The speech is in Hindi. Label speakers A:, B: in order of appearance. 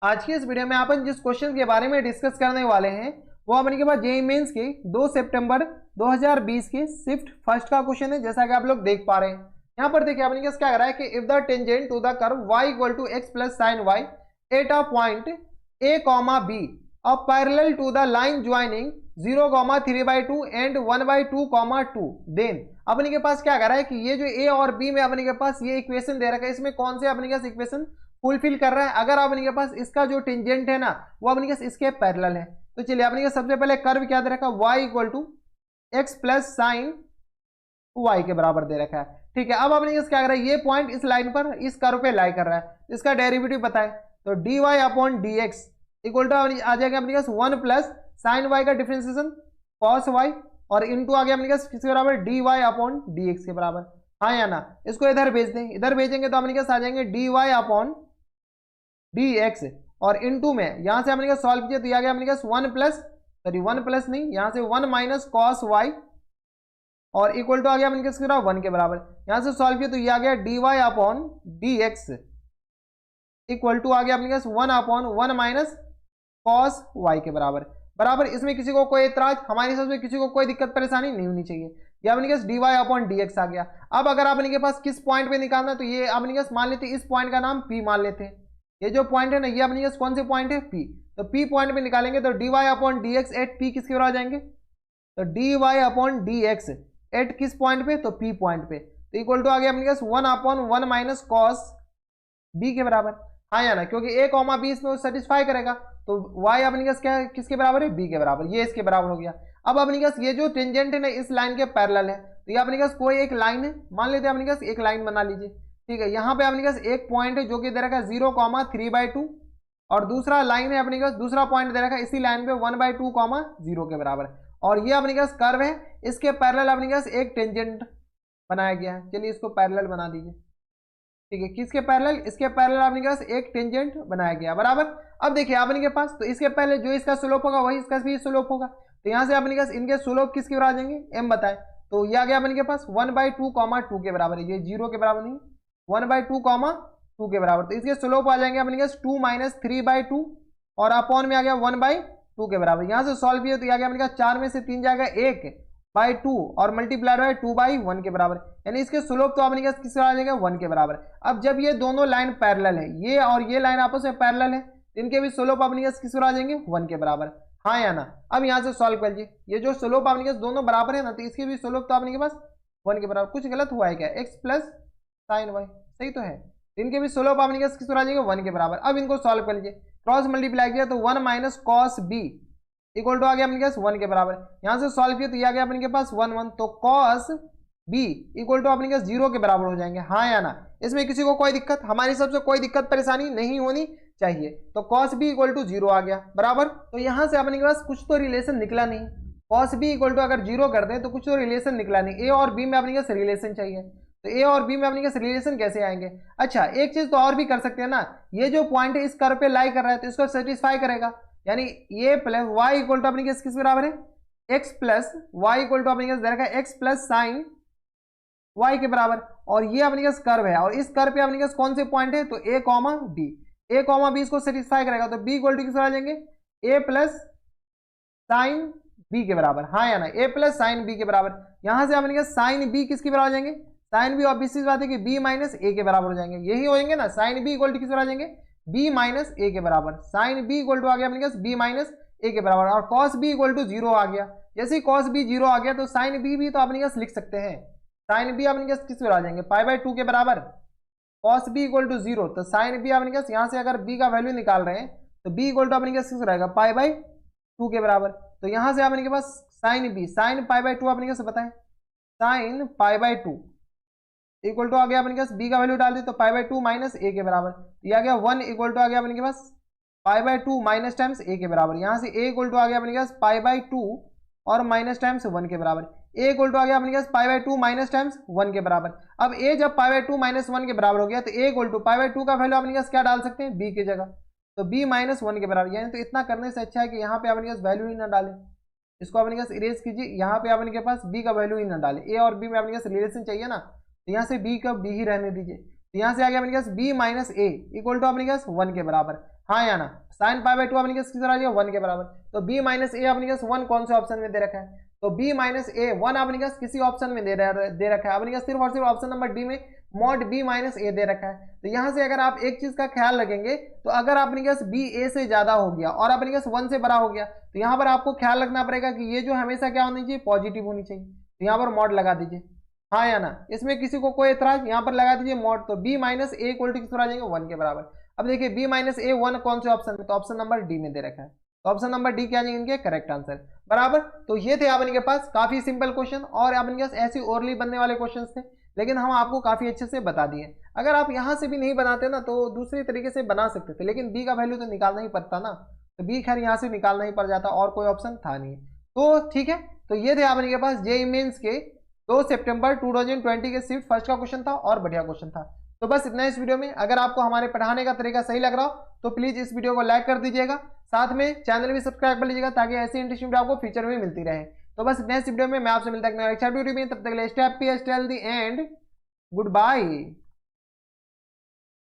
A: आज की इस वीडियो में अपन जिस क्वेश्चन के बारे में डिस्कस करने वाले हैं वो अपने के पास जेईई मेंस के 2 सितंबर 2020 के शिफ्ट फर्स्ट का क्वेश्चन है। जैसा कि आप लोग देख पा रहे हैं यहाँ पर देखिए अपने क्या कह रहा है कि if the tangent to the curve y equal to x plus sine y at a point a comma b a parallel to the line joining 0,3/2 and 1/2 comma 2 then अपने के पास क्या कह रहा है कि ये जो a और b में अपने के पास ये इक्वेशन दे रखा है, इसमें कौन से अपने के पास इक्वेशन फुलफिल कर रहा है। अगर अपने के पास इसका जो टेंजेंट है ना वो अपने के पास इसके पैरेलल है, तो चलिए अपने के सबसे पहले कर्व क्या दे रखा है, y equal to x plus sine y के बराबर दे रखा है। ठीक है, अब अपने क्या कर रहा है, ये पॉइंट इस लाइन पर इस कर्व पे लाई कर रहा है, इसका डेरिवेटिव बताए तो D Y upon D X equal to आ जाएगा अपने पास 1 प्लस साइन वाई का डिफरेंशिएशन कॉस वाई और इनटू आ गया अपने पास किसके बराबर D Y upon D X के बराबर। हाँ या ना, इसको इधर भेज दें, इधर भेजेंगे तो अपने पास आ जाएंगे d Y upon D x और इनटू में यहाँ से अपने पास सॉल्व किया तो ये आ गया अपने पास 1 प्लस नहीं, यहाँ से 1 माइनस कॉस वाई और इक्वल टू आ गया अपने किसके बराबर 1 के बराबर। यहाँ से सॉल्व किया तो ये आ गया D Y upon D X equal to आ गया अपने पास 1 अपॉन 1 माइनस कॉस वाई के बराबर। बराबर इसमें किसी को कोई एतराज, हमारे हिसाब से किसी को कोई दिक्कत परेशानी नहीं होनी चाहिए। ये अपने पास D Y upon D X आ गया। अब अगर अपने के पास किस पॉइंट पे निकालना, तो ये अपने पास मान लेते इस पॉइंट का नाम पी मान लेते हैं। ये जो पॉइंट है ना ये अपने पास कौन से पॉइंट है, पी। तो पी पॉइंट पे निकालेंगे तो D Y upon D x at p किसके बराबर आ जाएंगे, तो D Y upon D x at किस पॉइंट पे, तो पी पॉइंट पे, तो इक्वल टू आ गया अपने पास 1 अपॉन 1 माइनस कॉस बी के बराबर। हाँ या ना, क्योंकि ए कॉमा बी इसमें सेटिस्फाई करेगा तो y अपने पास क्या है, किसके बराबर है, b के बराबर, ये इसके बराबर हो गया। अब अपने पास ये जो टेंजेंट है ना इस लाइन के पैरेलल है, तो ये अपने पास कोई एक लाइन है, मान लेते हैं अपने पास एक लाइन बना लीजिए। ठीक है, यहाँ पे अपने पास एक पॉइंट है जो कि दे रखा है 0,3/2 और दूसरा लाइन है अपने पास, दूसरा पॉइंट दे रखा है इसी लाइन पे 1/2,0 के बराबर और ये अपने पास कर्व है, इसके पैरेलल अपने पास एक टेंजेंट बनाया गया है। चलिए इसको पैरेलल बना दीजिए। ठीक है, किसके पैरेलल, इसके पैरेलल अपने पास एक टेंजेंट बनाया गया बराबर। अब देखिए अपने के पास तो इसके पहले जो इसका स्लोप होगा वही इसका भी स्लोप होगा, तो यहाँ से अपने पास इनके स्लोप किसके बराबर आ जाएंगे, m बताए, तो ये आ गया अपने के पास 1/2,2 के बराबर है, ये 0 के बराबर नहीं 1/2,2 के बराबर, तो इसके स्लोप आ जाएंगे अपने पास 2 माइनस 3/2 और अपॉन में आ गया 1/2 के बराबर। यहाँ से सॉल्व किया तो ये आ गया अपने पास 4 में से 3 जाएगा 1/2 और मल्टीप्लाइड बाय 2/1 के बराबर, यानी इसके स्लोप तो अपने किस आ जाएगा 1 के बराबर। अब जब ये दोनों लाइन पैरेलल है, ये और ये लाइन आपस में पैरेलल है, इनके भी स्लोप अपने किस आ जाएंगे 1 के बराबर। हाँ या ना, अब यहाँ से सॉल्व कर लीजिए, ये जो स्लोप अपने दोनों बराबर है ना तो इसके भी स्लोप तो अपने के पास 1 के बराबर। कुछ गलत हुआ है क्या, एक्स प्लस साइन वाई सही तो है, इनके भी स्लोप अपने किस आ जाएंगे 1 के बराबर। अब इनको सॉल्व कर लीजिए, क्रॉस मल्टीप्लाई किया तो 1 minus cos B equal to आ गया अपने पास 1 के बराबर। यहाँ से सॉल्व किया तो ये आ गया अपने के पास 1 तो कॉस बी इक्वल टू अपने पास 0 के बराबर हो जाएंगे। हाँ या ना, इसमें किसी को कोई दिक्कत, हमारे हिसाब से कोई दिक्कत परेशानी नहीं होनी चाहिए। तो कॉस बी इक्वल टू 0 आ गया बराबर। तो यहाँ से अपने के पास कुछ तो रिलेशन निकला नहीं, कॉस बी इक्वल टू अगर 0 कर दें तो कुछ तो रिलेशन निकला नहीं, ए और बी में अपने पास रिलेशन चाहिए, तो ए और बी में अपने पास रिलेशन कैसे आएंगे। अच्छा एक चीज तो और भी कर सकते हैं ना, ये जो पॉइंट है इस कर्व पे लाई कर रहा है तो इसको सेटिस्फाई करेगा, यानी ये प्लस वाई इक्वल टू अपने किस बराबर है, x plus y equal to अपने दे रखा है एक्स प्लस साइन वाई के बराबर और ये अपने पास कर्व है और इस कर्व पे अपने पास कौन से पॉइंट है, तो ए कॉमा बी, ए कॉमा बी इसको सेटिस्फाई करेगा तो बी इक्वल टू किस आ जाएंगे ए प्लस साइन बी के बराबर। हाँ या ना, ए प्लस साइन बी के बराबर। यहां से अपने पास साइन बी किसके बराबर आ जाएंगे, साइन बी ऑब्वियस सी बात है कि बी माइनस ए के बराबर हो जाएंगे, यही होंगे ना, साइन बी इक्वल टू किस आ जाएंगे बी माइनस ए के बराबर। साइन बी इक्वल टू आ गया अपने पास बी माइनस ए के बराबर और कॉस बी इक्वल टू 0 आ गया। जैसे ही कॉस बी 0 आ गया तो साइन बी भी तो अपने पास लिख सकते हैं, साइन बी अपने पास किस आ जाएंगे π/2 के बराबर, कॉस बी इक्वल टू 0 तो साइन बी अपने पास यहाँ से अगर बी का वैल्यू निकाल रहे हैं तो बी इक्वल टू अपने पास किस रहेगा π/2 के बराबर। तो यहाँ से अपने के पास साइन बी साइन π/2 अपने पास बताएं, साइन π/2 इक्वल टू आ गया अपने पास बी का वैल्यू डाल दी तो π/2 माइनस ए के बराबर, ये आ गया 1 इक्वल टू आ गया अपने के पास π/2 माइनस टाइम्स ए के बराबर। यहाँ से ए इक्वल टू आ गया अपने पास π/2 और माइनस टाइम्स 1 के बराबर, ए इक्वल टू आ गया अपने पास π/2 माइनस टाइम्स 1 के बराबर। अब ए जब π/2 माइनस 1 के बराबर हो गया तो ए इक्वल टू π/2 का वैल्यू अपने पास क्या डाल सकते हैं, बी की जगह, तो बी माइनस 1 के बराबर। यानी तो इतना करने से अच्छा है कि यहाँ पे अपने पास वैल्यू ही ना डाले, इसको अपने पास इरेज कीजिए, यहाँ पे अपने के पास बी का वैल्यू ही ना डाले, ए और बी में अपने पास रिलेशन चाहिए ना, तो यहाँ से बी का बी ही रहने दीजिए, तो यहाँ से आ गया अपने पास B minus A equal to अपने पास 1 के बराबर। हाँ या ना, साइन पाई बाई 2 अपने किस तरह आ जाएगा 1 के बराबर। तो b माइनस ए अपने किस 1 कौन से ऑप्शन में दे रखा है, तो b माइनस ए 1 अपने किस किसी ऑप्शन में दे रखा है अपने किस सिर्फ और सिर्फ ऑप्शन नंबर डी में मॉड b माइनस ए दे रखा है। तो यहाँ से अगर आप एक चीज का ख्याल रखेंगे, तो अगर अपने किस b a से ज्यादा हो गया और अपने किस 1 से बड़ा हो गया, तो यहाँ पर आपको ख्याल रखना पड़ेगा कि ये जो हमेशा क्या होनी चाहिए, पॉजिटिव होनी चाहिए। तो यहाँ पर मॉड लगा दीजिए, हाँ या ना, इसमें किसी को कोई एतराज, यहाँ पर लगा दीजिए मॉड। तो b minus A equal to किस पर आ जाएंगे 1 के बराबर। अब देखिए b माइनस ए 1 कौन से ऑप्शन में, तो ऑप्शन नंबर डी में दे रखा है। तो ऑप्शन नंबर डी क्या जाएंगे इनके करेक्ट आंसर बराबर। तो ये थे आप इनके पास काफी सिंपल क्वेश्चन, और आप इनके पास ऐसी ओरली बनने वाले क्वेश्चन थे, लेकिन हम आपको काफी अच्छे से बता दिए। अगर आप यहाँ से भी नहीं बनाते ना, तो दूसरे तरीके से बना सकते थे, लेकिन बी का वैल्यू तो निकालना ही पड़ता ना, तो बी खैर यहाँ से निकालना ही पड़ जाता, और कोई ऑप्शन था नहीं। तो ठीक है, तो ये थे आप इनके पास जेईई मेंस के 2 सितंबर 2020 के शिफ्ट फर्स्ट का क्वेश्चन था, और बढ़िया क्वेश्चन था। तो बस इतना इस वीडियो में। अगर आपको हमारे पढ़ाने का तरीका सही लग रहा हो तो प्लीज इस वीडियो को लाइक कर दीजिएगा, साथ में चैनल भी सब्सक्राइब कर लीजिएगा, ताकि ऐसी इंटरेस्टिंग वीडियो आपको फ्यूचर में मिलती रहे। तो बस इतना इस वीडियो में, मैं आपसे मिलता हूं नेक्स्ट वीडियो में, तब तक के लिए stay happy, stay healthy and good bye.